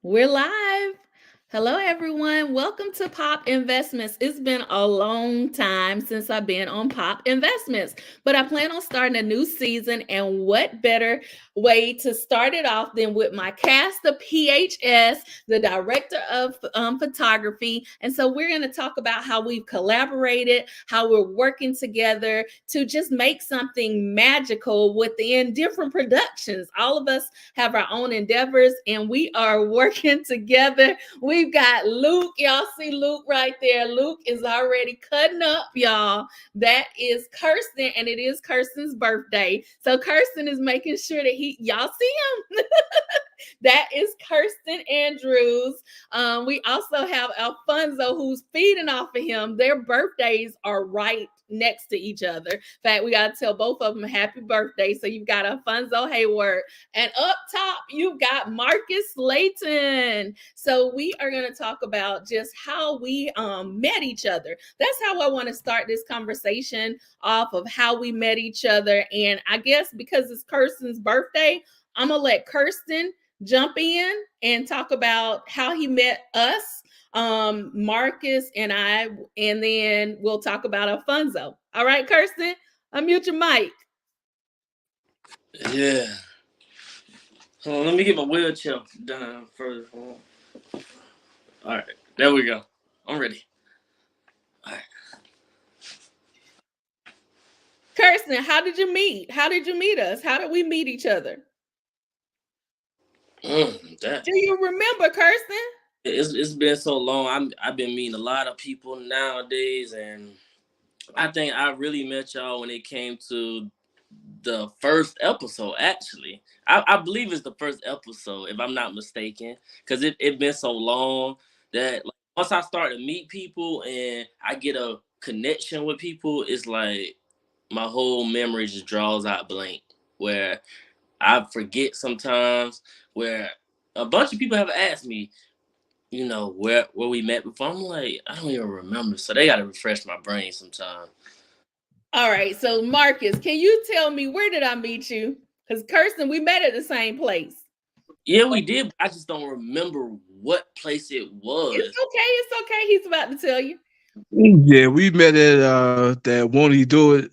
We're live. Hello, everyone. Welcome to Pop Investments. It's been a long time since I've been on Pop Investments, but I plan on starting a new season. And what better way to start it off than with my cast of PHS, the director of photography. And so we're going to talk about how we've collaborated, how we're working together to just make something magical within different productions. All of us have our own endeavors, and we are working together. We've got Luke. Y'all see Luke right there. Luke is already cutting up, y'all. That is Kirsten, and it is Kirsten's birthday. So Kirsten is making sure that y'all see him. That is Kirsten Andrews. We also have Alfonso, who's feeding off of him. Their birthdays are right next to each other. In fact, we got to tell both of them happy birthday. So you've got Alfonso Hayward. And up top, you've got Marcus Layton. So we are going to talk about just how we met each other. That's how I want to start this conversation off, of how we met each other. And I guess because it's Kirsten's birthday, I'm going to let Kirsten jump in and talk about how he met us, Marcus and I, and then we'll talk about Alfonso. All right, Kirsten, unmute your mic. Yeah. Hold on, let me get my wheelchair done first. All right, there we go. I'm ready. All right. Kirsten, how did you meet? How did you meet us? How did we meet each other? Do you remember, Kirsten? It's been so long. I've been meeting a lot of people nowadays, and I think I really met y'all when it came to the first episode. Actually, I believe it's the first episode, if I'm not mistaken, because it been so long that like, once I start to meet people and I get a connection with people, it's like my whole memory just draws out blank. Where I forget sometimes. Where a bunch of people have asked me, where we met before. I'm like, I don't even remember. So they gotta refresh my brain sometimes. All right, so Marcus, can you tell me, where did I meet you? Because Kirsten, we met at the same place. Yeah, we did. But I just don't remember what place it was. It's okay. He's about to tell you. Yeah, we met at that Won't He Do It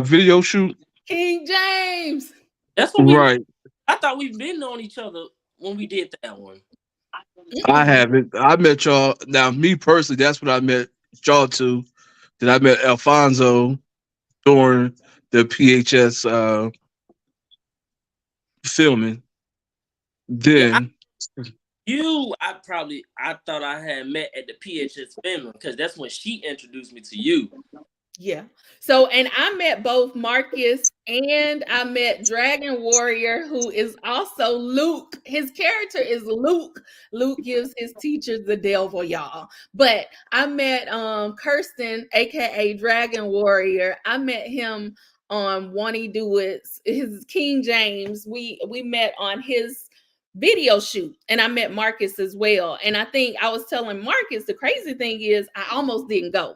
video shoot. King James. That's what we. Right. I thought we've been on each other when we did that one. I Mm-mm. haven't. I met y'all. Now, me personally, that's when I met y'all two. Then I met Alfonso during the PHS filming. Yeah, Then, I thought I had met at the PHS filming because that's when she introduced me to you. Yeah. So, and I met both Marcus and I met Dragon Warrior, who is also Luke. His character is Luke. Luke gives his teachers the devil, y'all. But I met Kirsten, aka Dragon Warrior. I met him on One He Do It, his King James. We met on his video shoot, and I met Marcus as well. And I think I was telling Marcus, the crazy thing is I almost didn't go.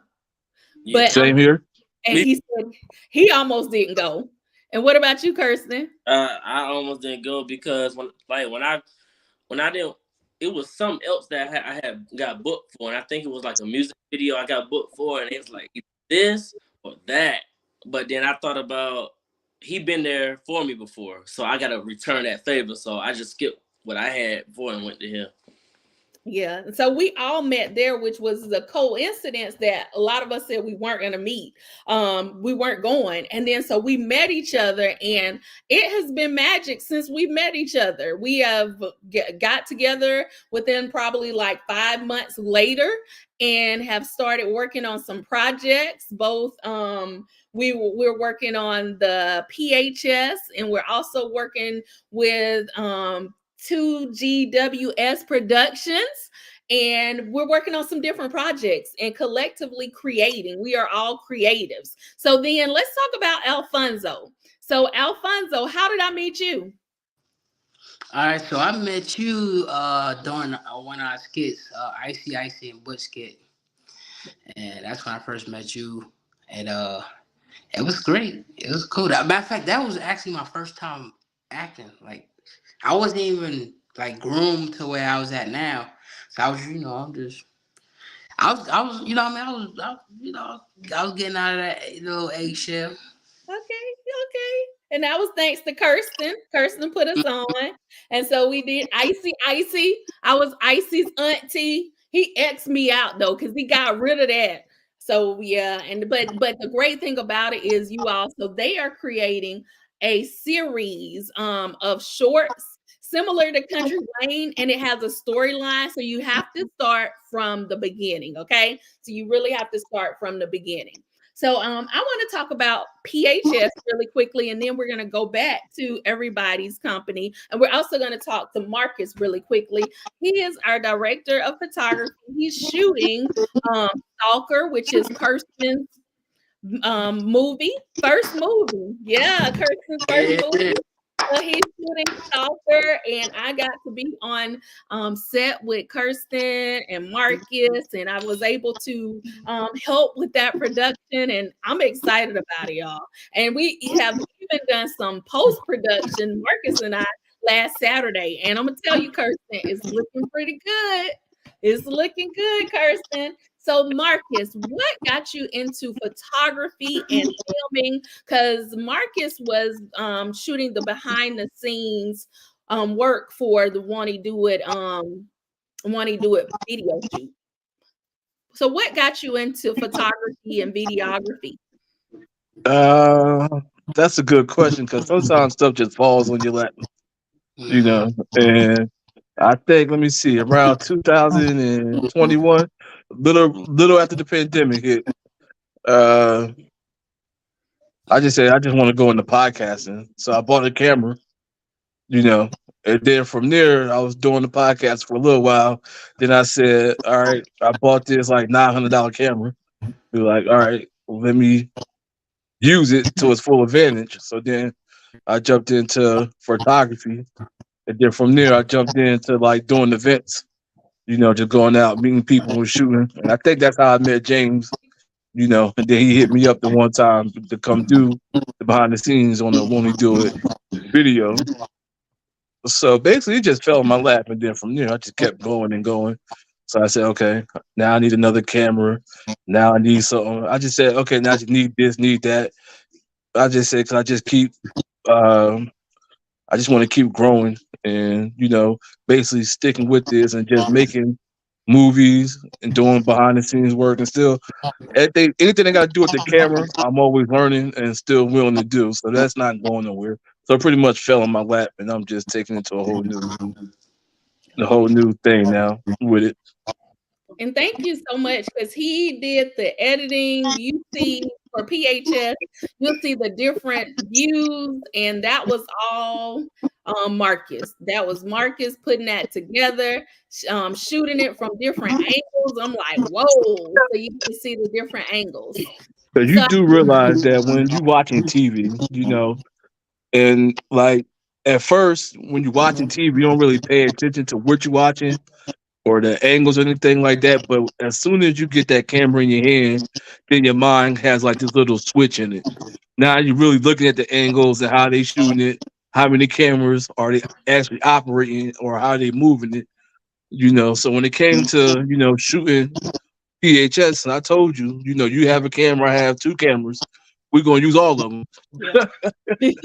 Yeah, But same here. and me. he said he almost didn't go. And what about you, Kirsten? I almost didn't go because when I didn't, it was something else that I had got booked for, and I think it was like a music video I got booked for, and it's like this or that. But then I thought about he been there for me before, so I gotta return that favor. So I just skipped what I had before and went to him. Yeah. So we all met there, which was a coincidence that a lot of us said we weren't going to meet. We weren't going. And then so we met each other, and it has been magic since we met each other. We have got together within probably like 5 months later and have started working on some projects. Both we're working on the PHS, and we're also working with 2GWS Productions. And we're working on some different projects and collectively creating. We are all creatives. So then let's talk about Alfonso. So, Alfonso, how did I meet you? All right, so I met you during one of our skits, Icy Icy and Butch skit, and that's when I first met you, and it was great. It was cool. Matter of fact, that was actually my first time acting. Like, I wasn't even like groomed to where I was at now. So I was, I was, you know, what I mean, I was getting out of that little eggshell. Okay, okay. And that was thanks to Kirsten. Kirsten put us on. And so we did Icy. I was Icy's auntie. He X'd me out though, because he got rid of that. So yeah, and but the great thing about it is you also they are creating a series of shorts similar to Country Lane, and it has a storyline. So you have to start from the beginning, okay? So you really have to start from the beginning. So I want to talk about PHS really quickly, and then we're going to go back to everybody's company. And we're also going to talk to Marcus really quickly. He is our director of photography. He's shooting Stalker, which is Kirsten's movie, first movie. Yeah, Kirsten's first Yeah. movie. So he's shooting Stalker, and I got to be on set with Kirsten and Marcus, and I was able to help with that production, and I'm excited about it, y'all. And we have even done some post production, Marcus and I, last Saturday, and I'm gonna tell you, Kirsten, it's looking pretty good. It's looking good, Kirsten. So, Marcus, what got you into photography and filming? Because Marcus was shooting the behind the scenes work for the Want Do It video shoot. So, what got you into photography and videography? Uh, that's a good question because sometimes stuff just falls on your lap, you Mhm. know. And I think, let me see, around 2021, little after the pandemic hit, uh, I just said I just want to go into podcasting, so I bought a camera, you know. And then from there, I was doing the podcast for a little while. Then I said, "All right, I bought this like $900 camera." Be like, "All right, well, let me use it to its full advantage." So then I jumped into photography, and then from there I jumped into like doing events. Just going out, meeting people and shooting. And I think that's how I met James. And then he hit me up the one time to come do the behind the scenes on the When We Do It video. So basically, it just fell in my lap, and then from there I just kept going and going. So I said, okay, now I need another camera. Now I need something. I just said, okay, now I just need this, need that. I just said, cause um, I just want to keep growing and, basically sticking with this and just making movies and doing behind the scenes work and still anything I got to do with the camera, I'm always learning and still willing to do. So that's not going nowhere. So it pretty much fell in my lap and I'm just taking it to a whole new thing now with it. And thank you so much because he did the editing. You see for PHS, you'll see the different views, and that was all Marcus. That was Marcus putting that together, shooting it from different angles. I'm like, whoa! So you can see the different angles. Because you So do realize that when you watching TV, and like at first when you're watching TV, you don't really pay attention to what you're watching or the angles or anything like that. But as soon as you get that camera in your hand, then your mind has like this little switch in it. Now you're really looking at the angles and how they shooting it, how many cameras are they actually operating or how they moving it. So when it came to, shooting PHS, and I told you, you have a camera, I have two cameras. We're gonna use all of them. yeah,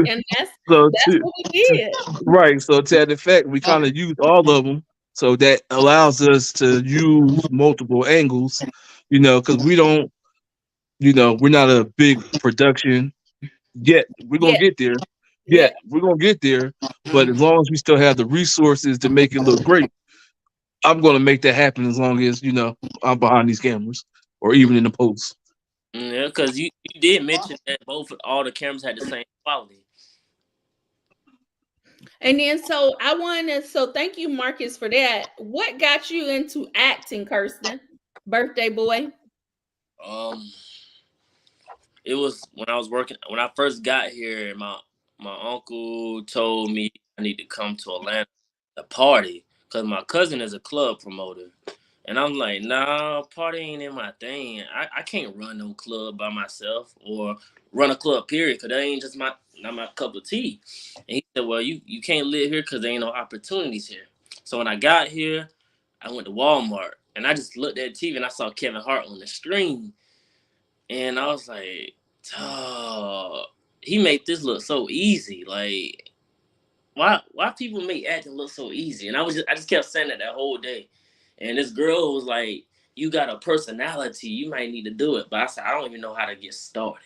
and So that's to, what we did. right, so to that effect, we kind of use all of them. So that allows us to use multiple angles, because we don't, we're not a big production yet. We're gonna Yeah, get there. yeah. Yet we're gonna get there. But as long as we still have the resources to make it look great, I'm gonna make that happen. As long as I'm behind these cameras or even in the post. Yeah, because you did mention that both all the cameras had the same quality. And then so thank you, Marcus, for that. What got you into acting, Kirsten? Birthday boy. Um, it was when I was working when I first got here. My uncle told me I need to come to Atlanta to party because my cousin is a club promoter. And I'm like, nah, party ain't in my thing. I can't run no club by myself or run a club, period, because that ain't just not my cup of tea. And he said, well, you can't live here because there ain't no opportunities here. So when I got here, I went to Walmart and I just looked at TV and I saw Kevin Hart on the screen. And I was like, oh, he made this look so easy. Like, why people make acting look so easy? And I just kept saying that whole day. And this girl was like, you got a personality, you might need to do it. But I said, I don't even know how to get started.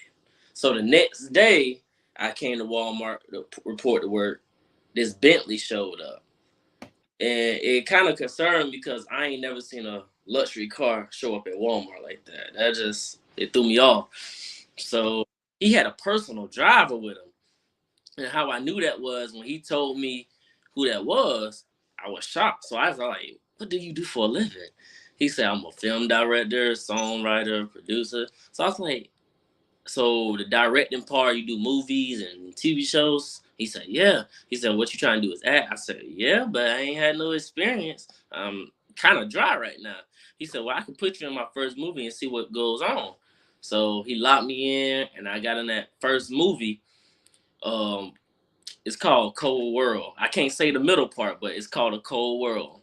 So the next day, I came to Walmart to report to work. This Bentley showed up. And it kind of concerned me because I ain't never seen a luxury car show up at Walmart like that. It threw me off. So he had a personal driver with him. And how I knew that was when he told me who that was, I was shocked. So I was like, what do you do for a living? He said, I'm a film director, songwriter, producer. So I was like, so the directing part, you do movies and TV shows? He said, yeah. He said, what you trying to do is act? I said, yeah, but I ain't had no experience. I'm kind of dry right now. He said, well, I can put you in my first movie and see what goes on. So he locked me in and I got in that first movie. It's called Cold World. I can't say the middle part, but it's called A Cold World.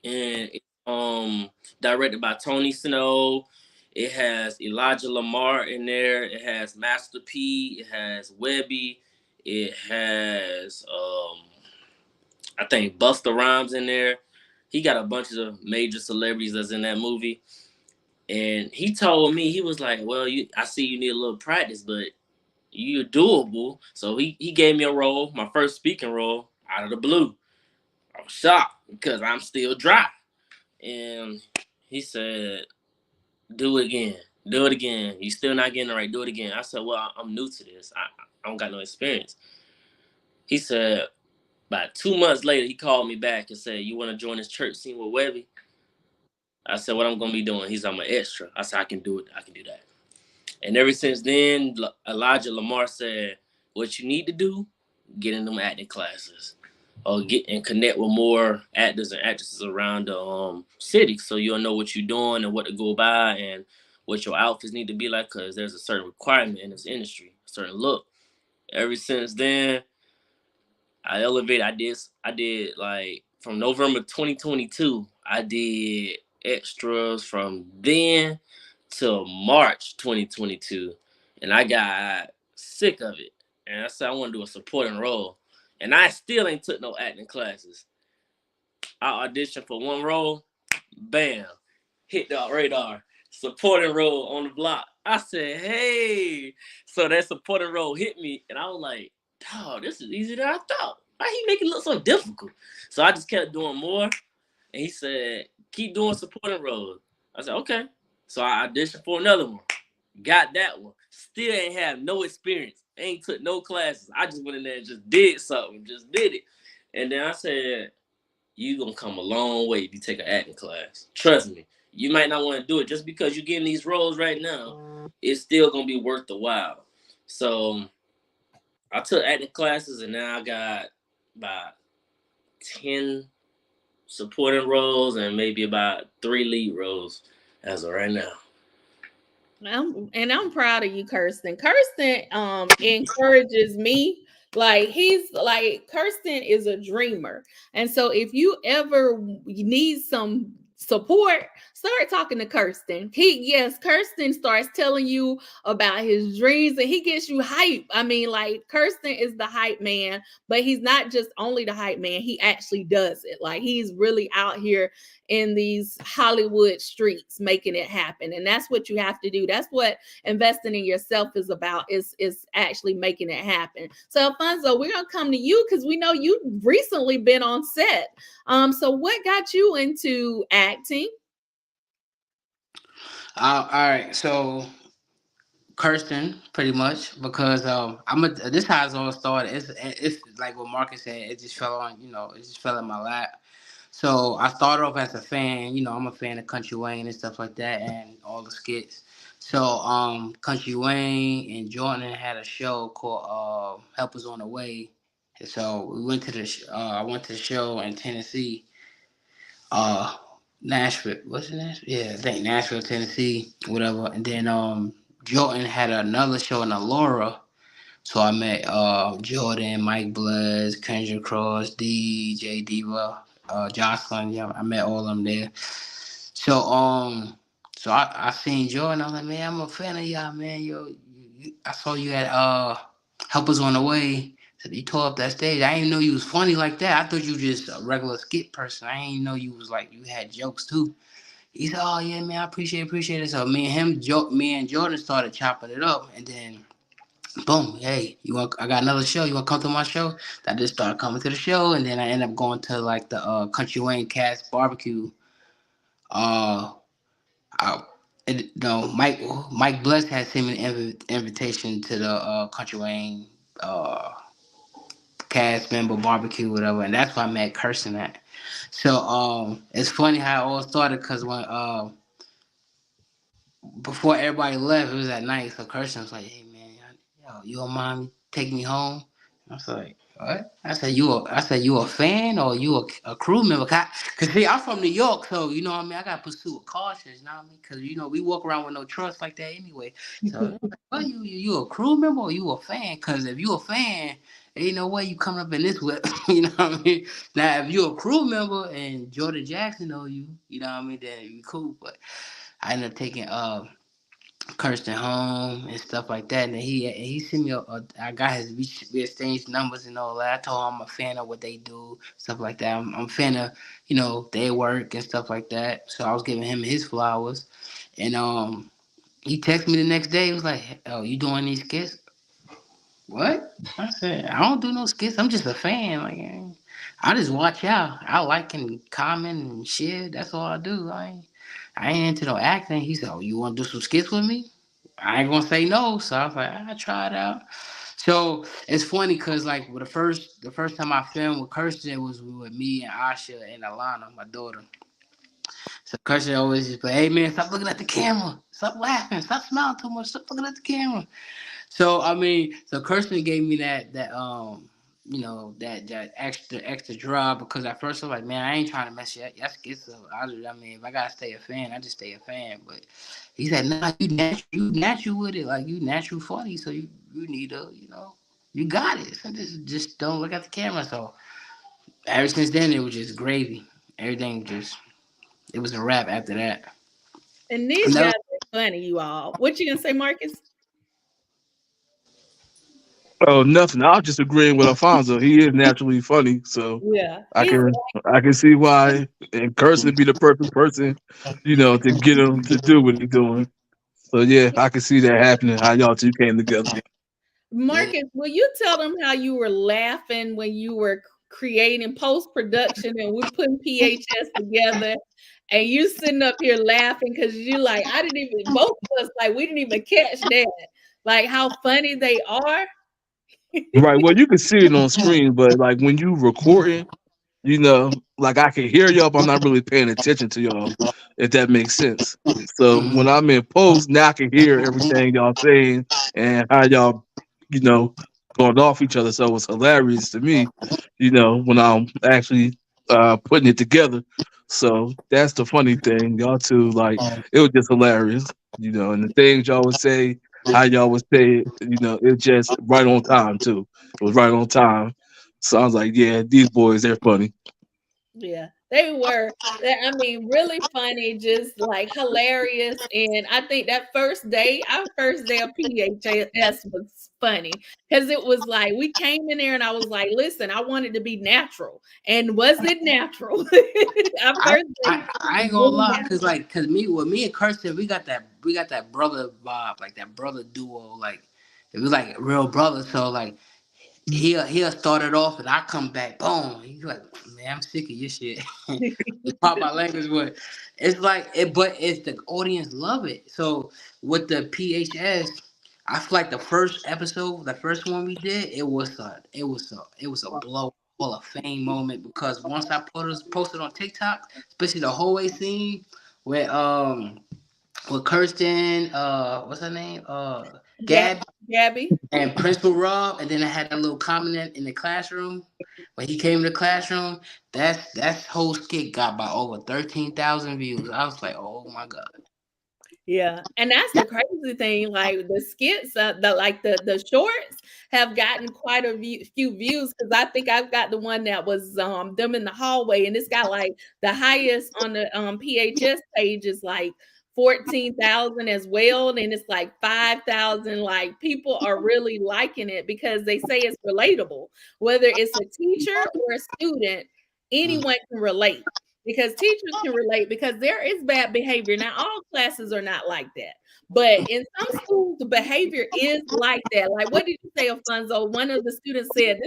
And it's directed by Tony Snow. It has Elijah Lamar in there. It has Master P. It has Webby. It has I think Busta Rhymes in there. He got a bunch of major celebrities that's in that movie. And he told me, he was like, well, I see you need a little practice, but you're doable. So he gave me a role, my first speaking role, out of the blue. I was shocked because I'm still dry. And he said, do it again. Do it again. You still not getting it right. Do it again. I said, well, I'm new to this. I don't got no experience. He said, about 2 months later, he called me back and said, you want to join this church scene with Webby? I said, what I'm going to be doing? He's I'm an extra. I said, I can do it. I can do that. And ever since then, Elijah Lamar said, what you need to do, get in them acting classes or get and connect with more actors and actresses around the city so you'll know what you're doing and what to go by and what your outfits need to be like because there's a certain requirement in this industry, a certain look. Ever since then, I elevated. I did like from November 2022, I did extras from then till March 2022. And I got sick of it. And I said I want to do a supporting role. And I still ain't took no acting classes. I auditioned for one role, bam, hit the radar. Supporting role on the block. I said, hey. So that supporting role hit me, and I was like, dog, this is easier than I thought. Why he make it look so difficult? So I just kept doing more, and he said, keep doing supporting roles. I said, okay. So I auditioned for another one. Got that one. Still ain't have no experience. Ain't took no classes. I just went in there and just did something. Just did it. And then I said, you gonna come a long way if you take an acting class. Trust me. You might not want to do it just because you're getting these roles right now. It's still gonna be worth the while. So I took acting classes and now I got about 10 supporting roles and maybe about 3 lead roles as of right now. I'm proud of you, Kirsten. Kirsten encourages me. Like Kirsten is a dreamer. And so if you ever need some support, start talking to Kirsten. Kirsten starts telling you about his dreams and he gets you hype. I mean, like Kirsten is the hype man, but he's not just only the hype man, he actually does it. Like he's really out here in these Hollywood streets making it happen. And that's what you have to do. That's what investing in yourself is about, is actually making it happen. So Alfonso, we're gonna come to you because we know you've recently been on set. So what got you into acting? All right, so Kirsten, pretty much, because this how it's all started. It's like what Marcus said. It just fell on, it just fell in my lap. So I started off as a fan. I'm a fan of Country Wayne and stuff like that, and all the skits. So Country Wayne and Jordan had a show called "Help Us on the Way." So we went to I went to the show in Tennessee. Uh, Nashville. What's it, Nashville? Yeah, I think Nashville, Tennessee, whatever. And then Jordan had another show in Aurora, So I met Jordan, Mike Bloods, Kendra Cross, DJ Diva, Jocelyn. Yeah, I met all of them there. So I seen Jordan. I was like, man, I'm a fan of y'all, man. Yo, I saw you at Help Us on the Way. So you tore up that stage. I didn't know you was funny like that. I thought you just a regular skit person. I didn't know you was like you had jokes too. He said, "Oh yeah, man, I appreciate it." So me and Jordan started chopping it up, and then boom, hey, you want? I got another show. You want to come to my show? I just started coming to the show, and then I ended up going to like the Country Wayne Cast Barbecue. Uh, I, no, Mike Bless had sent me an invitation to the Country Wayne uh cast member barbecue, whatever, and that's why I met Kirsten at. So it's funny how it all started because when before everybody left, it was at night. So Kirsten was like, "Hey man, yo, you don't mind me taking me home?" I was like, "What?" I said you a fan or you a crew member? Cause see, I'm from New York, so you know what I mean. I gotta pursue with caution, you know what I mean? Cause you know we walk around with no trust like that anyway. So, what you a crew member or you a fan? Cause if you a fan, ain't no way you coming up in this whip. You know what I mean? Now, if you a crew member and Jordan Jackson know you, you know what I mean, then you cool. But I ended up taking Kirsten home and stuff like that. And he sent me I got his we exchanged numbers and all that. I told him I'm a fan of what they do, stuff like that. I'm a fan of their work and stuff like that. So I was giving him his flowers, and he texted me the next day. He was like, "Oh, you doing these skits?" What? I said, "I don't do no skits. I'm just a fan. Like, I just watch out. I like and comment and share. That's all I do. I ain't into no acting." He said, "Oh, you want to do some skits with me?" I ain't gonna say no. So I was like, I try it out. So it's funny because like with the first time I filmed with Kirsten, it was with me and Asha and Alana, my daughter. So Kirsten always just be, "Hey man, stop looking at the camera. Stop laughing. Stop smiling too much. Stop looking at the camera." So I mean, so Kirsten gave me that extra drive because at first I was like, man, I ain't trying to mess you up. That's skits up. I mean, if I gotta stay a fan, I just stay a fan. But he said, nah, you natural with it, like you natural funny, so you need you got it. So just don't look at the camera. So ever since then, it was just gravy. Everything just it was a wrap after that. And these Never, guys are funny, you all. What you gonna say, Marcus? Oh, nothing. I was just agreeing with Alfonso. He is naturally funny, so Yeah, I he's can I can see why. And Kirsten be the perfect person, to get him to do what he's doing. So yeah, I can see that happening. How y'all two came together. yeah. Marcus. Will you tell them how you were laughing when you were creating post production and we're putting PHS together, and you sitting up here laughing because you like I didn't even both of us like we didn't even catch that, like how funny they are. Right. Well, you can see it on screen, but like when you recording, like I can hear y'all, but I'm not really paying attention to y'all, if that makes sense. So when Mhm. I'm in post, now I can hear everything y'all saying and how y'all, you know, going off each other. So it's hilarious to me, when I'm actually putting it together. So that's the funny thing. Y'all two, like, it was just hilarious, and the things y'all would say, how y'all would say it, it's just right on time too. It was right on time. So I was like, yeah, these boys, they're funny. Yeah, they were. I mean, really funny, just like hilarious. And I think that our first day of PHS was funny because it was like we came in there and I was like, listen, I wanted to be natural. And was it natural? Our I, first day I was ain't gonna really lie, natural. cause me and Kirsten, we got that brother vibe, like that brother duo, like it was like real brothers. So like he'll start it off, and I come back, boom. He's like, man, I'm sick of your shit. It's pop my language, but it's like it. But it's the audience love it. So with the PHS, I feel like the first episode, the first one we did, it was a blow Hall of Fame moment because once I posted on TikTok, especially the hallway scene where with Kirsten, what's her name, Gab, Gab Gabby. and Principal Rob, and then I had that little comment in the classroom when he came to the classroom. That whole skit got by over 13,000 views. I was like, oh my god. Yeah, and that's the crazy thing. Like the skits, the shorts have gotten quite a few views because I think I've got the one that was them in the hallway, and it's got like the highest on the PHS page is like 14,000 as well, and it's like 5,000. Like people are really liking it because they say it's relatable, whether it's a teacher or a student, Mm. anyone can relate because teachers can relate because there is bad behavior. Now, all classes are not like that, but in some schools, the behavior is like that. Like, what did you say, Alfonso? One of the students said,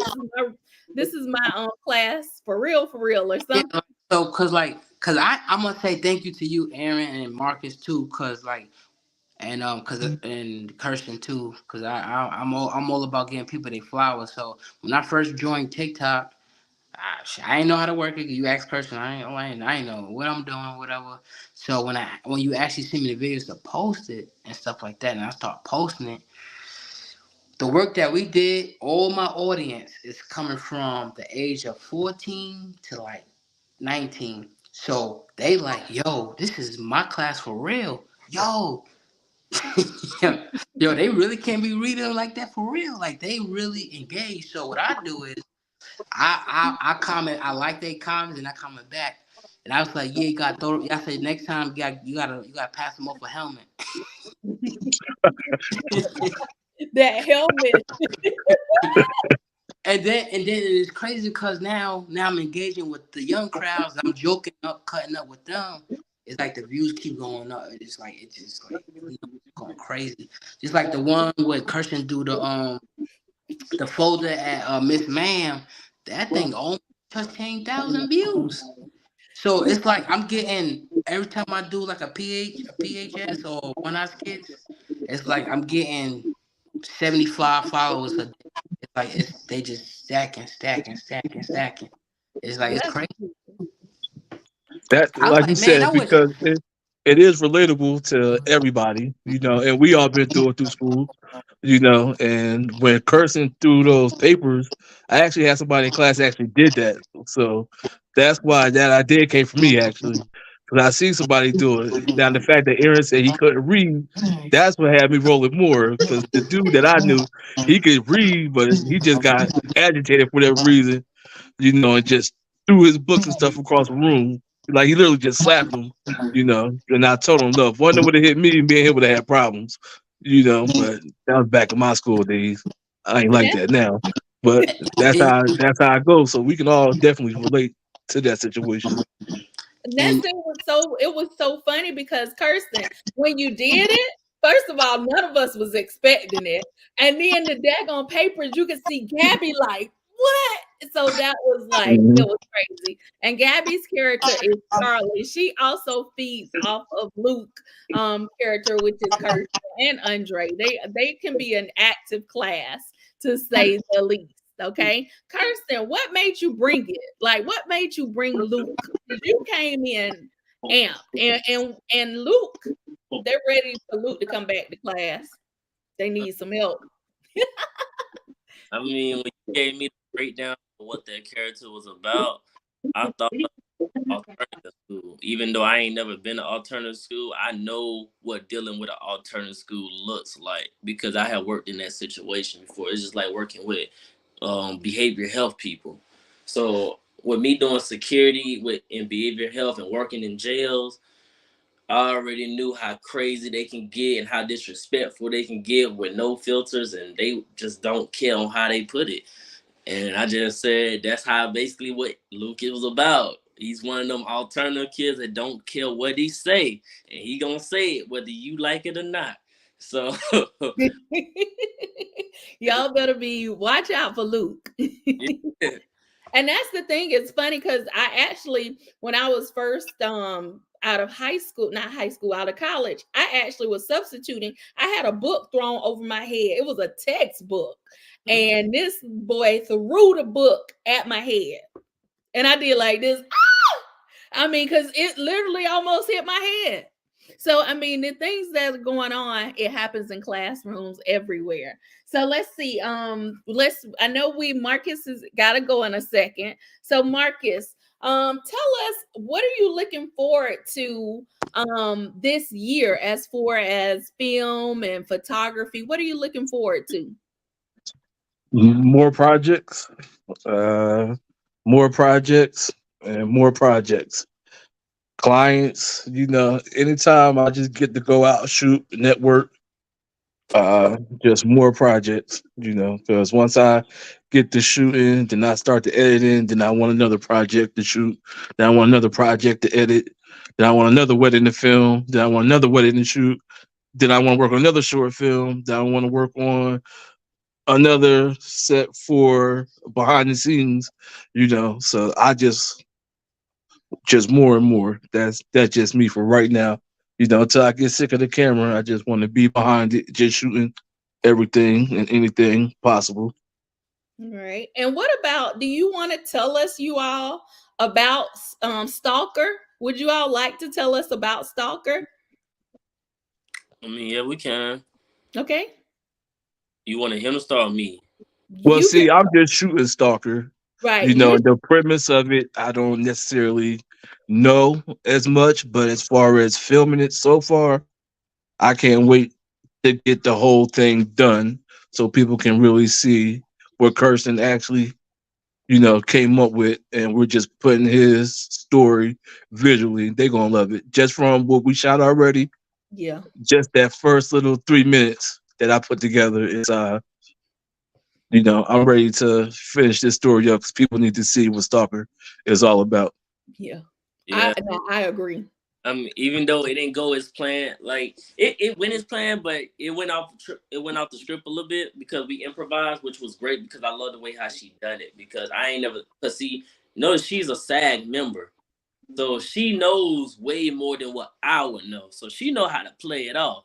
this is my class for real, or Yeah, something." so cause I'm gonna say thank you to you, Aaron and Marcus too, cause cause and Kirsten too, cause I'm all about getting people their flowers. So when I first joined TikTok, I didn't know how to work it. You ask Kirsten, I ain't know what I'm doing, whatever. So when you actually send me the videos to post it and stuff like that, and I start posting it, the work that we did, all my audience is coming from the age of 14 to like 19. So they like, yo, this is my class for real. Yo, yo, they really can't be reading like that for real. Like they really engage. So what I do is I comment, I like their comments and I comment back. And I was like, yeah, you gotta throw I said next time you gotta pass them off a helmet. That helmet. And then it's crazy because now I'm engaging with the young crowds. I'm joking up, cutting up with them. It's like the views keep going up. It's just like going crazy. Just like the one where Kirsten do the folder at Miss Ma'am. That thing almost touched 10,000 views. So it's like I'm getting every time I do like a PHS or one eye skits, it's like I'm getting 75 followers a day. It's like they just stacking. It's like it's That's crazy. That, I was like you like, man, I said, wish. because it is relatable to everybody, and we all been through it through school, and when cursing through those papers, I actually had somebody in class that actually did that. So that's why that idea came from me, actually. Because I see somebody do it. Now, the fact that Aaron said he couldn't read, that's what had me rolling more. Because the dude that I knew, he could read, but he just got agitated for whatever reason, and just threw his books and stuff across the room. Like he literally just slapped him, And I told him, look, if one would have hit me, me and him would have had problems, But that was back in my school days. I ain't like that now, but And, that's how I go. So we can all definitely relate to that situation. That and thing was so funny because Kirsten, when you did it, first of all, none of us was expecting it. And then the daggone papers, you could see Gabby like, what? So that was like, it Mhm. was crazy. And Gabby's character is Charlie. She also feeds off of Luke character, which is Kirsten and Andre. They can be an active class to say the least. Okay. Kirsten, what made you bring it? Like, what made you bring Luke? Because you came in amped, and Luke, they're ready for Luke to come back to class. They need some help. I mean, when you gave me the breakdown of what that character was about, I thought alternative school. Even though I ain't never been to alternative school, I know what dealing with an alternative school looks like because I have worked in that situation before. It's just like working with behavior health people. So with me doing security in behavior health and working in jails, I already knew how crazy they can get and how disrespectful they can get with no filters, and they just don't care on how they put it. And I just said that's how basically what Lucas was about. He's one of them alternative kids that don't care what he say, and he gonna say it whether you like it or not. So Y'all better be watch out for Luke. yeah. And that's the thing. It's funny because I actually, when I was first out of high school, not high school, out of college, I actually was substituting. I had a book thrown over my head. It was a textbook. And this boy threw the book at my head. And I did like this. I mean, because it literally almost hit my head. So, I mean, the things that are going on, it happens in classrooms everywhere. So let's see. I know Marcus has got to go in a second. So Marcus, tell us, what are you looking forward to this year as far as film and photography? What are you looking forward to? More projects, uh, more projects, and more projects. Clients, anytime I just get to go out, shoot, network, just more projects, because once I get to shooting, then I start the editing, then I want another project to shoot, then I want another project to edit, then I want another wedding to film, then I want another wedding to shoot, then I want to work on another short film, then I want to work on another set for behind the scenes, So I just more and more. That's just me for right now. Until I get sick of the camera, I just want to be behind it, just shooting everything and anything possible. All right. And what about, do you want to tell us, you all, about Stalker? Would you all like to tell us about Stalker? I mean, yeah, we can. Okay. You want him to start me? Well, You can, see, I'm just shooting Stalker. right. You're The premise of it, I don't necessarily know as much, but as far as filming it so far, I can't wait to get the whole thing done so people can really see what Kirsten actually, came up with, and we're just putting his story visually. They're gonna love it. Just from what we shot already, yeah. just that first little 3 minutes that I put together is I'm ready to finish this story up because people need to see what Stalker is all about. Yeah. Yeah. I agree. Even though it didn't go as planned, like it went as planned, but it went off the script a little bit because we improvised, which was great because I love the way how she done it. Because I ain't never, cause see, notice she's a SAG member, so she knows way more than what I would know. So she know how to play it off.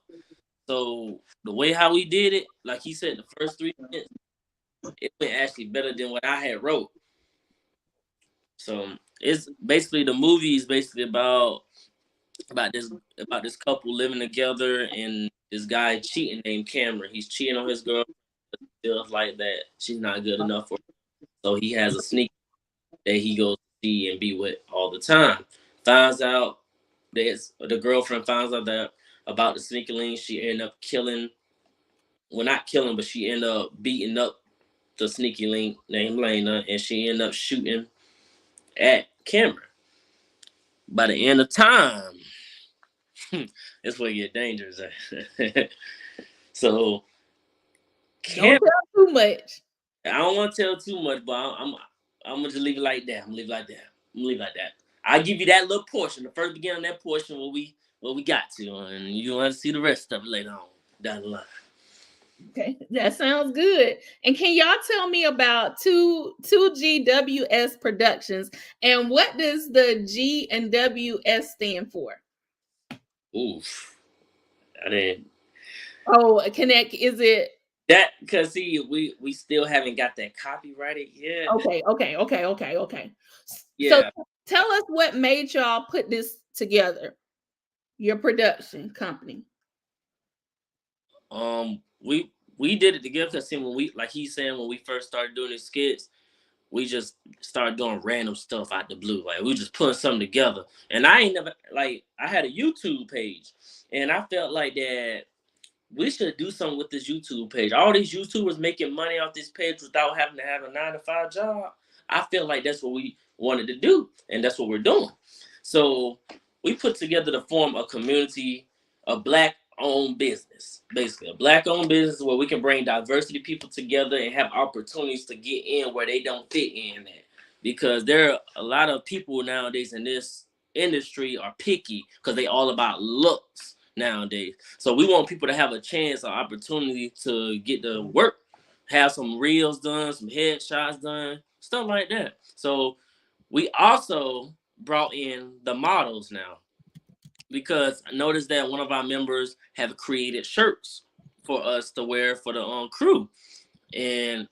So the way how we did it, like he said, the first 3 minutes, it went actually better than what I had wrote. So it's basically, the movie is basically about this about this couple living together, and this guy cheating named Cameron. He's cheating on his girl, feels like that she's not good enough for him. So he has a sneak that he goes to see and be with all the time. Finds out that the girlfriend finds out that about the sneaky link. She ended up killing, well, not killing, but she ended up beating up the sneaky link named Lena, and she ended up shooting at Cameron. By the end of time, that's where it get dangerous. So Don't Cameron, tell too much. I don't want to tell too much, but I'm gonna just leave it like that. I'm gonna leave it like that. I'm gonna leave it like that. I give you that little portion, the first beginning of that portion where we got to, and you want to see the rest of it later on down the line. Okay, that sounds good. And can y'all tell me about two GWS Productions, and what does the G and WS stand for? Oof, I didn't. Oh, connect. Is it That, because see, we still haven't got that copyrighted yet. okay. So Yeah. tell us what made y'all put this together, your production company. We did it together because, see, when we, like he's saying, when we first started doing the skits, we just started doing random stuff out the blue. Like, we just putting something together. And I ain't never, like, I had a YouTube page, and I felt like that we should do something with this YouTube page. All these YouTubers making money off this page without having to have a 9-to-5 job. I feel like that's what we wanted to do, and that's what we're doing. So we put together to form a community, a black-owned business, basically a black-owned business where we can bring diversity people together and have opportunities to get in where they don't fit in at. Because there are a lot of people nowadays in this industry are picky because they all about looks nowadays. So we want people to have a chance or opportunity to get to work, have some reels done, some headshots done, stuff like that. So we also brought in the models now, because I noticed that one of our members have created shirts for us to wear for the crew. And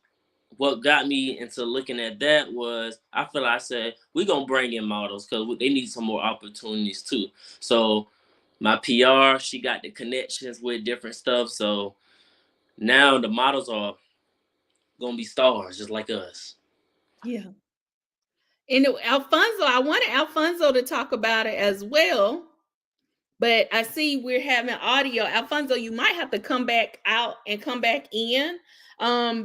what got me into looking at that was, I said we're gonna bring in models because they need some more opportunities too. So my PR, she got the connections with different stuff. So now the models are gonna be stars just like us. Yeah. And Alfonso, I wanted Alfonso to talk about it as well. but I see we're having audio. Alfonso, you might have to come back out and come back in,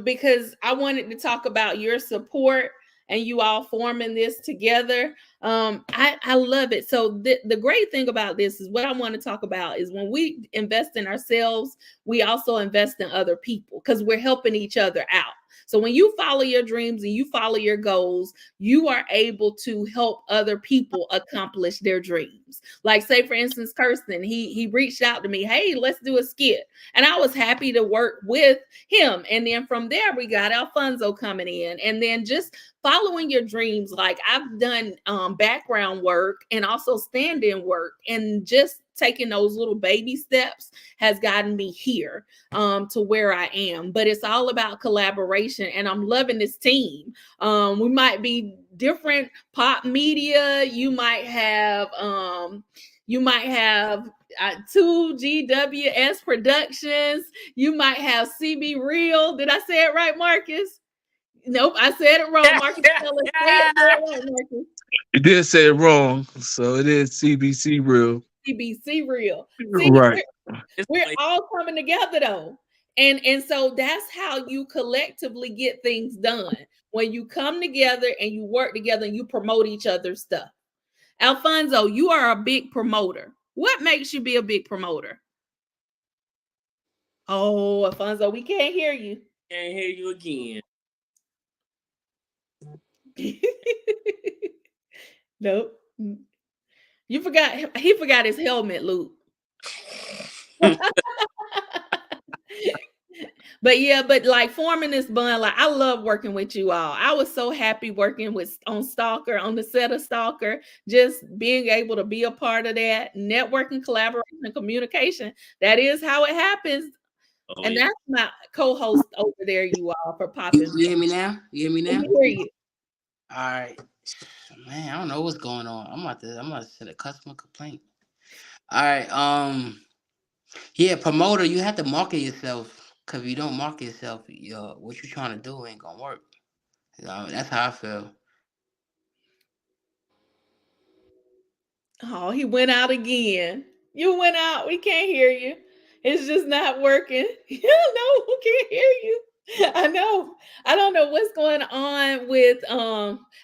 because I wanted to talk about your support and you all forming this together. I love it. So the great thing about this is what I want to talk about is when we invest in ourselves, we also invest in other people because we're helping each other out. So when you follow your dreams and you follow your goals, you are able to help other people accomplish their dreams. Like, say for instance, Kirsten, he reached out to me, hey, let's do a skit. And I was happy to work with him. And then from there, we got Alfonso coming in. And then just following your dreams. Like, I've done background work and also stand-in work, and just taking those little baby steps has gotten me here to where I am. But it's all about collaboration, and I'm loving this team. We might be different pop media. You might have 2GWS Productions. You might have CB Real. Did I say it right, Marcus? Nope, I said it wrong. Marcus, tell us, say it right, Marcus. You did say it wrong, so it is CBC real. CBC Real. See, Right. we're all coming together though. And so that's how you collectively get things done. When you come together and you work together and you promote each other's stuff. Alfonso, you are a big promoter. What makes you be a big promoter? Oh, Alfonso, we can't hear you. Can't hear you again. Nope. You forgot, he forgot his helmet, Luke. But yeah, but like forming this bond, like I love working with you all. I was so happy working with on Stalker, on the set of Stalker, just being able to be a part of that networking, collaboration, and communication. That is how it happens. Oh, And yeah. that's my co-host over there, you all, for popping. You hear me now? You hear me now? We hear you. All right. Man, I don't know what's going on. I'm about to send a customer complaint. All right. Yeah, promoter, you have to market yourself. Cause if you don't market yourself, what you trying to do ain't gonna work. That's how I feel. Oh, he went out again. You went out. We can't hear you. It's just not working. No, we can't hear you. I know. I don't know what's going on with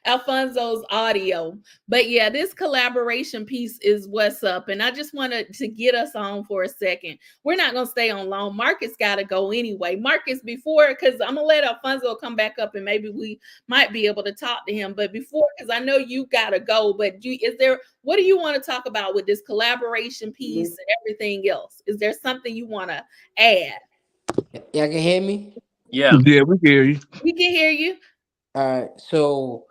Alfonso's audio. But yeah, this collaboration piece is what's up. And I just wanted to get us on for a second. We're not gonna stay on long. Marcus gotta go anyway. Marcus, before, because I'm gonna let Alfonso come back up and maybe we might be able to talk to him. But before, because I know you gotta go, but what do you want to talk about with this collaboration piece and everything else? Is there something you want to add? Y'all can hear me? Yeah. Yeah, we can hear you. We can hear you. All right. So,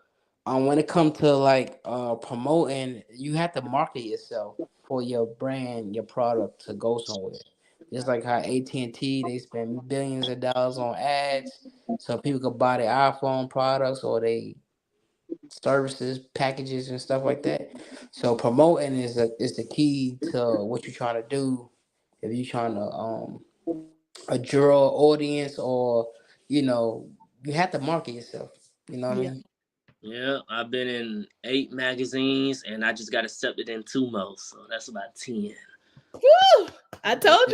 when it comes to like promoting, you have to market yourself for your brand, your product to go somewhere. Just like how AT&T, they spend billions of dollars on ads so people could buy their iPhone products or they services, packages, and stuff like that. So promoting is the key to what you're trying to do. If you're trying to a draw audience, or you know, you have to market yourself. You know what I Yeah. mean? Yeah, I've been in 8 magazines and I just got accepted in 2 more, so that's about 10. Woo! I told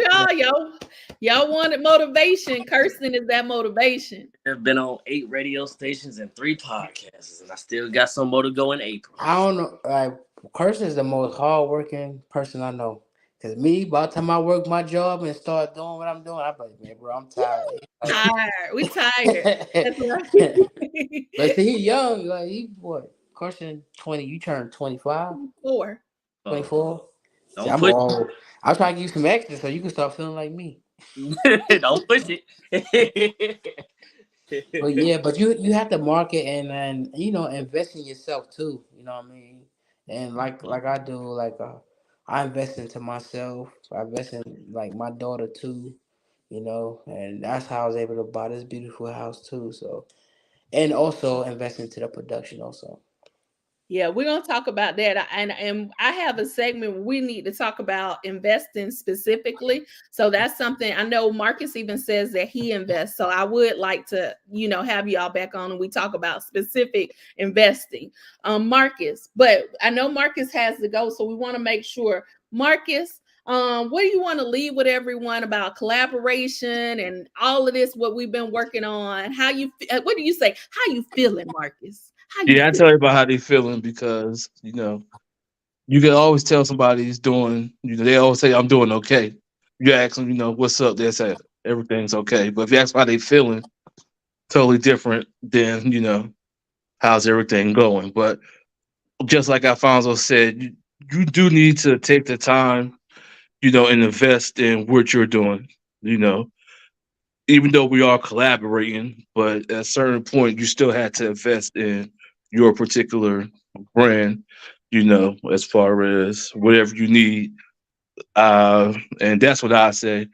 y'all wanted motivation. Kirsten is that motivation. I've been on 8 radio stations and 3 podcasts, and I still got some more to go in April. I don't know. Like, Kirsten is the most hardworking person I know. Cause me, by the time I work my job and start doing what I'm doing, I'm like, man, bro, I'm tired. Tired. We tired. That's But right. see, he young. Like, he what? Kirsten 20. You turned 25, 4. 24. See, Don't I'm push old. I'm trying to give you some extra so you can start feeling like me. don't push it. But yeah, but you have to market and invest in yourself too. You know what I mean? And like I do, like I invest into myself. I invest in like my daughter too. And that's how I was able to buy this beautiful house too. So, and also invest into the production also. Yeah, we're gonna talk about that, and I have a segment where we need to talk about investing specifically. So that's something I know Marcus even says that he invests. So I would like to, have y'all back on and we talk about specific investing, Marcus. But I know Marcus has to go, so we want to make sure Marcus, what do you want to leave with everyone about collaboration and all of this? What we've been working on? What do you say? How you feeling, Marcus? How you Yeah, I feel? tell everybody how they feeling because you can always tell somebody's doing. They always say I'm doing okay. You ask them, what's up? They say everything's okay. But if you ask how they feeling, totally different than how's everything going. But just like Alfonso said, you do need to take the time, and invest in what you're doing. You know, even though we are collaborating, but at a certain point, you still had to invest in your particular brand. As far as whatever you need, and that's what I say.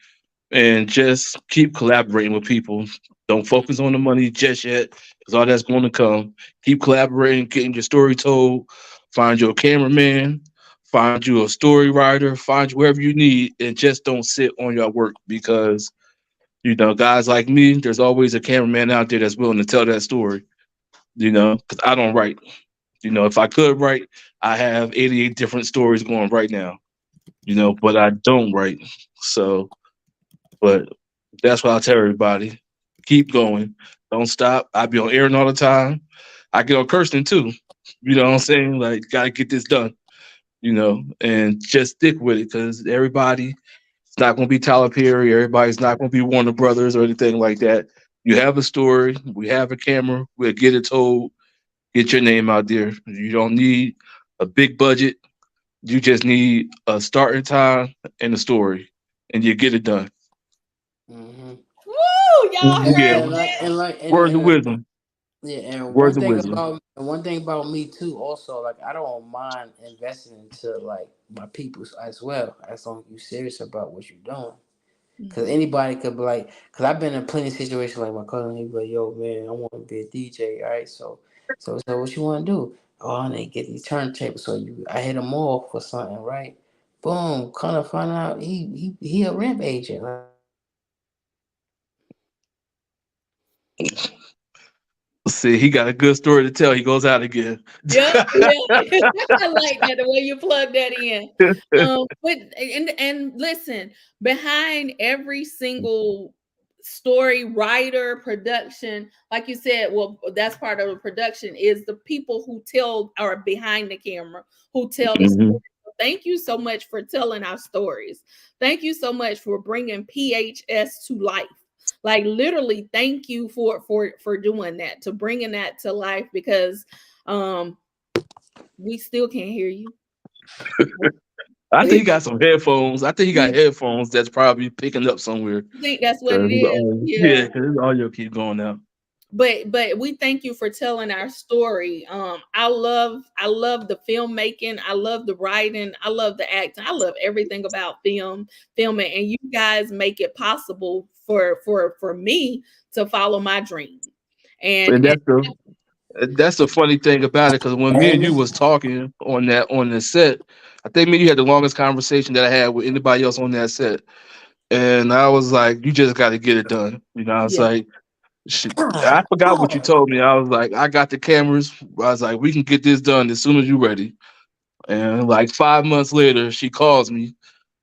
And just keep collaborating with people. Don't focus on the money just yet, because all that's going to come. Keep collaborating, getting your story told. Find your cameraman, find you a story writer, find you wherever you need, and just don't sit on your work because guys like me, there's always a cameraman out there that's willing to tell that story. Because I don't write. If I could write, I have 88 different stories going right now. But I don't write. So, but that's what I tell everybody. Keep going. Don't stop. I be on Aaron all the time. I get on Kirsten too. You know what I'm saying? Like, gotta get this done. And just stick with it because everybody, it's not going to be Tyler Perry. Everybody's not going to be Warner Brothers or anything like that. You have a story. We have a camera. We'll get it told. Get your name out there. You don't need a big budget. You just need a starting time and a story, and you get it done. Hmm. Woo! Y'all Yeah, heard And like that? and like words of wisdom. yeah, and Words of wisdom. one thing about me too. Also, like I don't mind investing into like my people as well, as long as you're serious about what you're doing. Cause Mhm. anybody could be like, cause I've been in plenty of situations like my cousin. He'd be like, "Yo, man, I want to be a DJ, all right? So what you want to do? Oh, I need to get these turntables. I hit him off for something, right? Boom, kind of find out he a rep agent. Like, See, he got a good story to tell. He goes out again. Yep, yeah. I like that the way you plug that in. But and listen, behind every single story, writer, production, like you said, well, that's part of the production is the people who tell are behind the camera, who tell the story. Mhm. So thank you so much for telling our stories. Thank you so much for bringing PHS to life. Like literally, thank you for doing that, to bringing that to life because um we still can't hear you. I think he got some headphones. I think he got You headphones that's probably picking up somewhere. think that's what Cause it is? yeah, Yeah. because his audio keep going out. But we thank you for telling our story. I love the filmmaking, I love the writing, I love the acting, I love everything about filming, and you guys make it possible for me to follow my dream. And And that's the funny thing about it. Because when me and you Amy, was talking on the set, I think me and you had the longest conversation that I had with anybody else on that set. And I was like, "You just got to get it done." I was yeah, like, I forgot what you told me. I was like, I got the cameras. I was like, we can get this done as soon as you're ready. And like 5 months later, she calls me,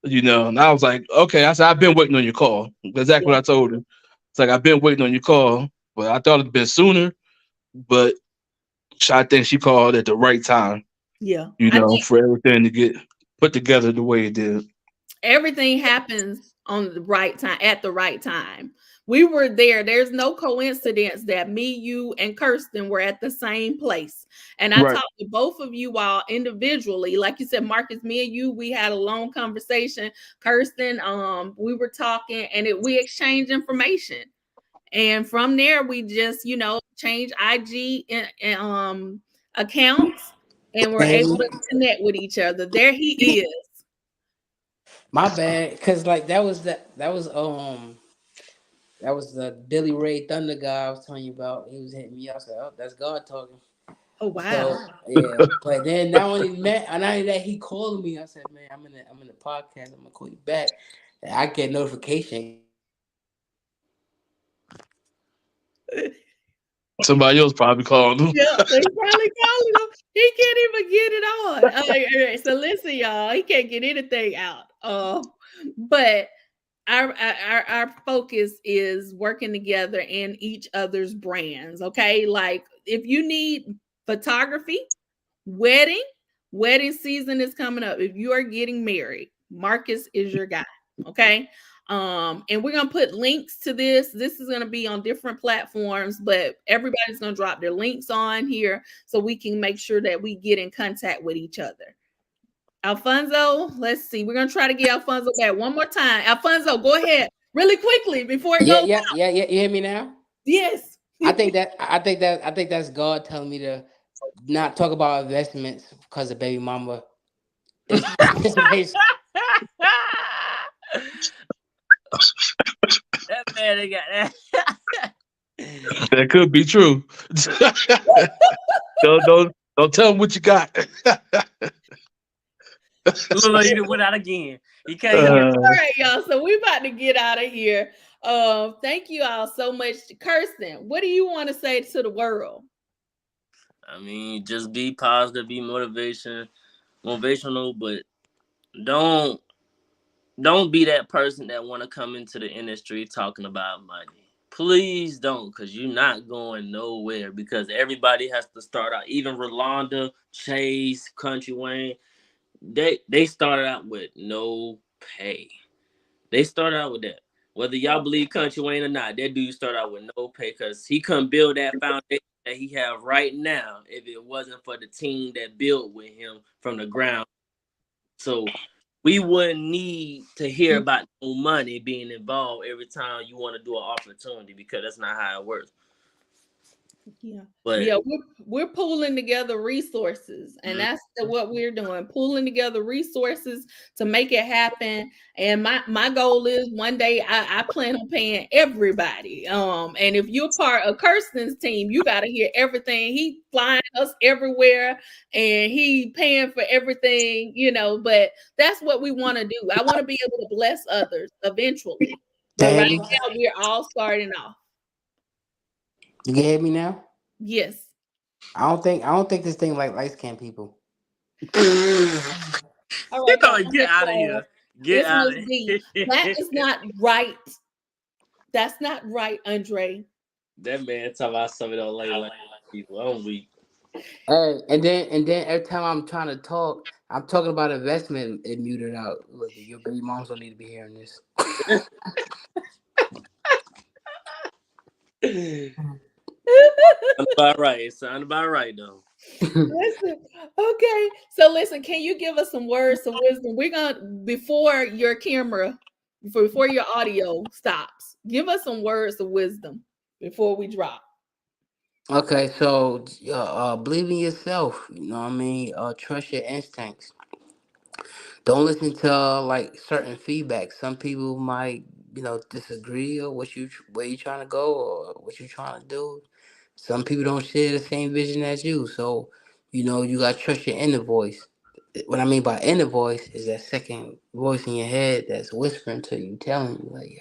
and I was like, okay. I said, I've been waiting on your call. Exactly yeah, what I told her. It's like, I've been waiting on your call, but I thought it'd been sooner. But I think she called at the right time, yeah. I for everything to get put together the way it did. everything happens on the right time at the right time. We were there. There's no coincidence that me, you, and Kirsten were at the same place. And I Right. talked to both of you all individually. Like you said, Marcus, me and you, we had a long conversation. Kirsten, we were talking and we exchanged information. And from there, we just, change IG accounts and we're able Amy, to connect with each other. There he is. my bad, cause like that was the Billy Ray Thunder guy I was telling you about. He was hitting me up. I said, "Oh, that's God talking." Oh, So wow. yeah, but then now when he met, and now that he called me, I said, "Man, I'm in the podcast. I'm gonna call you back." And I get notification. Somebody else probably called him. Yeah, they probably calling him. He can't even get it on. All right, so listen, y'all. He can't get anything out. But our focus is working together in each other's brands. Okay, like if you need photography, wedding, wedding season is coming up. If you are getting married, Marcus is your guy. Okay. And we're gonna put links to this. This is gonna be on different platforms, but everybody's gonna drop their links on here so we can make sure that we get in contact with each other. Alfonso, let's see. We're gonna try to get Alfonso back one more time. Alfonso, go ahead really quickly before it Yeah, goes. yeah, yeah, yeah. You hear me now? Yes. I think that's God telling me to not talk about investments because of baby mama anticipation. That man ain't got that. That could be true. Don't tell him what you got. Look, he done went out again. He can't hear. Uh, All right, y'all. So we're about to get out of here. Thank you all so much. Kirsten, what do you want to say to the world? I mean, just be positive, be motivational, but don't don't be that person that want to come into the industry talking about money. Please don't, because you're not going nowhere, because everybody has to start out. Even Rolanda, Chase, Country Wayne, they started out with no pay. They started out with that. Whether y'all believe Country Wayne or not, that dude started out with no pay because he couldn't build that foundation that he have right now if it wasn't for the team that built with him from the ground. So we wouldn't need to hear about no money being involved every time you want to do an opportunity, because that's not how it works. Yeah. But Yeah, we're pooling together resources, and that's what we're doing, pooling together resources to make it happen. And my goal is one day I plan on paying everybody. And if you're part of Kirsten's team, you got to hear everything. He flying us everywhere, and he paying for everything, but that's what we want to do. I want to be able to bless others eventually, but right Baby, now we're all starting off. you can hear me now? Yes. I don't think this thing like light skinned people. All you right, know, y'all. I'm get gonna out of call. here. Get It's out Miss of D. That here. is not right. That's not right, Andre. That man talking about something don't like people. I'm weak. Hey, and then every time I'm trying to talk, I'm talking about investment and muted out. Look, your baby moms don't need to be hearing this. Sound about right. It sound about right though. Listen, okay. So listen, can you give us some words of wisdom? We're gonna before your audio stops, give us some words of wisdom before we drop. Okay, so believe in yourself. You know what I mean. Trust your instincts. Don't listen to like certain feedback. Some people might disagree or where you trying to go or what you trying to do. Some people don't share the same vision as you. So you gotta trust your inner voice. What I mean by inner voice is that second voice in your head that's whispering to you, telling you like, "Yo,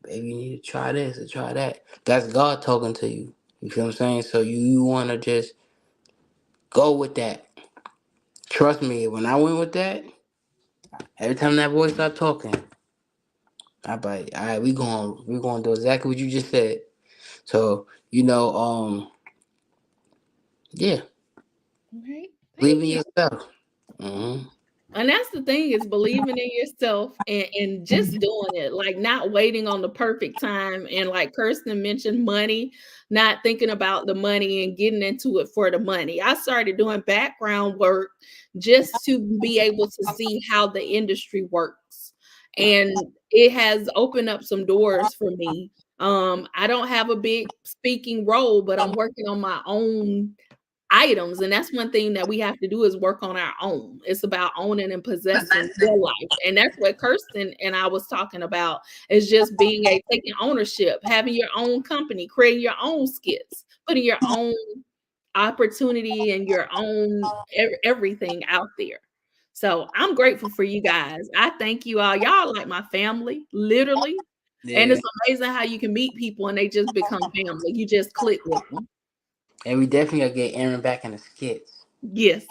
baby, you need to try this or try that." That's God talking to you. You feel what I'm saying? So you want to just go with that. Trust me, when I went with that, every time that voice started talking, I be like, all right, we going to do exactly what you just said. So yeah, All right. believe Thank in you. yourself. Hmm. And that's the thing, is believing in yourself and just doing it, like not waiting on the perfect time. And like Kirsten mentioned, money, not thinking about the money and getting into it for the money. I started doing background work just to be able to see how the industry works. And it has opened up some doors for me. I don't have a big speaking role, but I'm working on my own items, and that's one thing that we have to do, is work on our own. It's about owning and possessing your life, and that's what Kirsten and I was talking about, is just taking ownership, having your own company, creating your own skits, putting your own opportunity and your own everything out there. So I'm grateful for you guys. I thank you all. Y'all like my family, literally. And Yeah, it's amazing how you can meet people and they just become family. You just click with them. and we definitely gotta get Aaron back in the skits. Yes.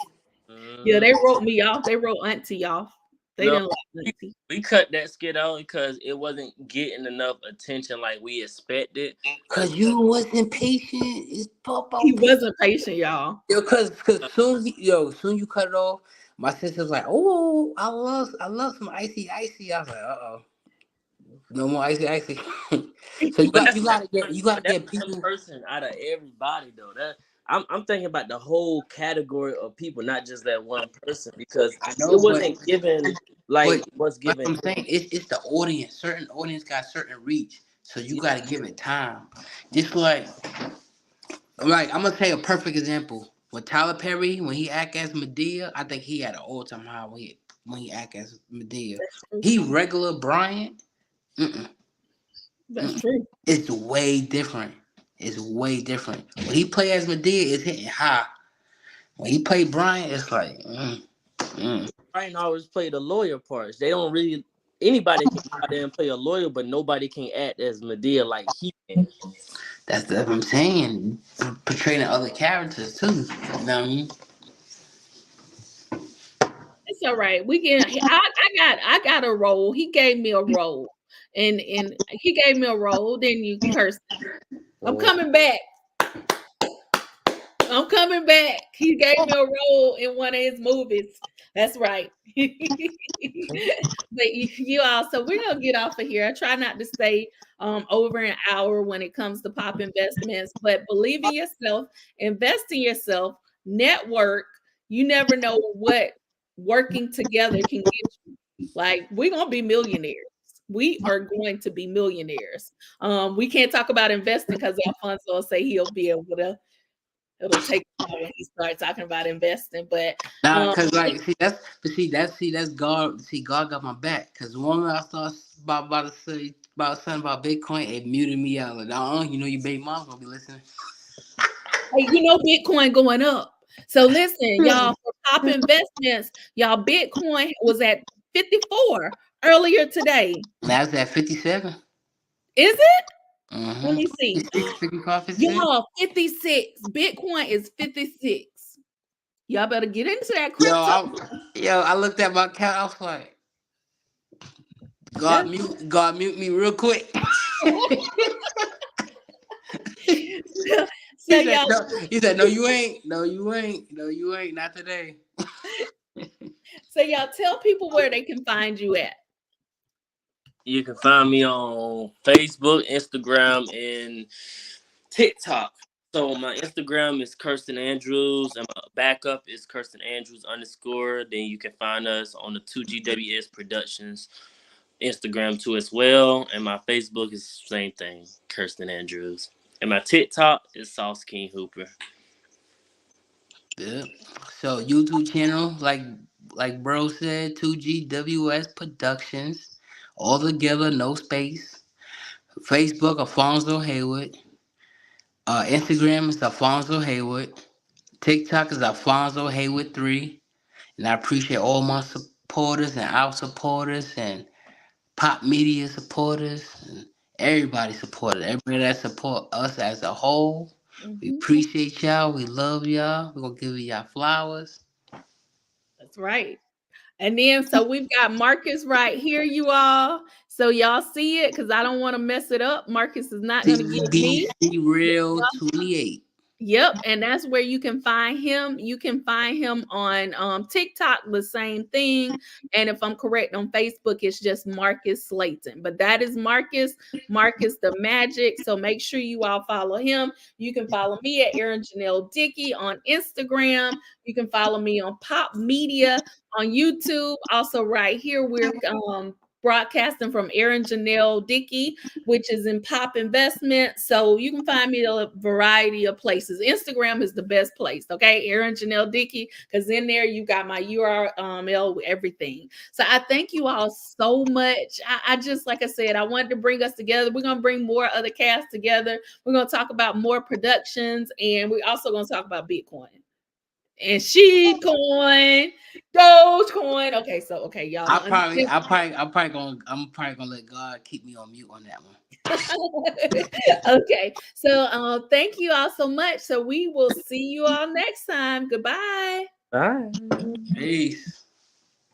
Yeah, Mhm. they wrote me off. They wrote Auntie off. They No, didn't like we, Auntie. we cut that skit out because it wasn't getting enough attention like we expected. Cause you wasn't patient. It's He Popo patient. wasn't patient, y'all. Yo, cause soon you cut it off. My sister was like, "Oh, I love some icy." I was like, "Uh oh, no more icy." So you But got you gotta get you gotta but that's get one people. person out of everybody though. That I'm thinking about the whole category of people, not just that one person, because I it know, wasn't given like but what's like given. I'm saying, it's the audience. Certain audience got certain reach, so you Yeah, gotta give it time. Just like I'm gonna take a perfect example. With Tyler Perry, when he act as Medea, I think he had an all time high when he act as Medea. That's true. He regular Bryant, mm-mm, That's mm-mm. true. It's way different. It's way different. When he play as Medea, it's hitting high. When he play Bryant, it's like, mm. Brian always play the lawyer parts. They don't really anybody can go out there and play a lawyer, but nobody can act as Medea like he can. That's what I'm saying. Portraying other characters too. You know what I mean? It's all right. We can. I got a role. He gave me a role, and he gave me a role. Then you curse. I'm So coming back. I'm coming back. He gave me a role in one of his movies. That's right. But you all, so we're gonna get off of here. I try not to stay over an hour when it comes to pop investments, but believe in yourself, invest in yourself, network. You never know what working together can get you. Like we're gonna be millionaires. We are going to be millionaires. We can't talk about investing because Alfonso will say he'll be able to it'll take a while when he starts talking about investing. But Nah, um, cause like that's God. See, God got my back. Cause one when I start about to say about something about Bitcoin, it muted me out. Like, you know, your baby mom gonna be listening. hey, Bitcoin going up. So listen, y'all, for Pop Investments, y'all, Bitcoin was at 54 earlier today. Now it's at 57. Is it? Let Mm-hmm. me see. 56, 55, 56. Y'all, 56. Bitcoin is 56. Y'all better get into that Yo, crypto. I looked at my account. I was like, That's God mute me real quick. so y'all, He said, no, you ain't. No, you ain't. No, you ain't. Not today. tell people where they can find you at. you can find me on Facebook, Instagram, and TikTok. So my Instagram is Kirsten Andrews, and my backup is Kirsten Andrews _. Then you can find us on the 2GWS Productions Instagram too as well, and my Facebook is the same thing, Kirsten Andrews, and my TikTok is Sauce King Hooper. Yeah. So YouTube channel, like bro said, 2GWS Productions, all together, no space. Facebook, Alfonso Haywood. Instagram is Alfonso Haywood. TikTok is Alfonso Haywood 3. And I appreciate all my supporters and our supporters and pop media supporters and everybody supporters. Everybody that support us as a whole. We Mhm. appreciate y'all. We love y'all. We're gonna give y'all flowers. That's right. And then so we've got Marcus right here, you all. So y'all see it because I don't want to mess it up. Marcus is not going to give me. CBC Real 28. Yep, and that's where you can find him. You can find him on TikTok, the same thing. And if I'm correct, on Facebook, it's just Marcus Slayton. But that is Marcus the Magic. So make sure you all follow him. You can follow me at Erin Janelle Dickey on Instagram. You can follow me on Pop Media on YouTube. Also, right here, we're broadcasting from Erin Janelle Dickey, which is in Pop Investment. So you can find me a variety of places. Instagram is the best place, okay? Erin Janelle Dickey, because in there you got my URL, everything. So I thank you all so much. I just, like I said, I wanted to bring us together. We're going to bring more other casts together. We're going to talk about more productions, and we're also going to talk about Bitcoin. and sheep coin, Dogecoin. Okay, so y'all I'm don't probably, understand. I'm probably gonna let God keep me on mute on that one. Okay, so thank you all so much. So we will see you all next time. Goodbye. Bye. Peace.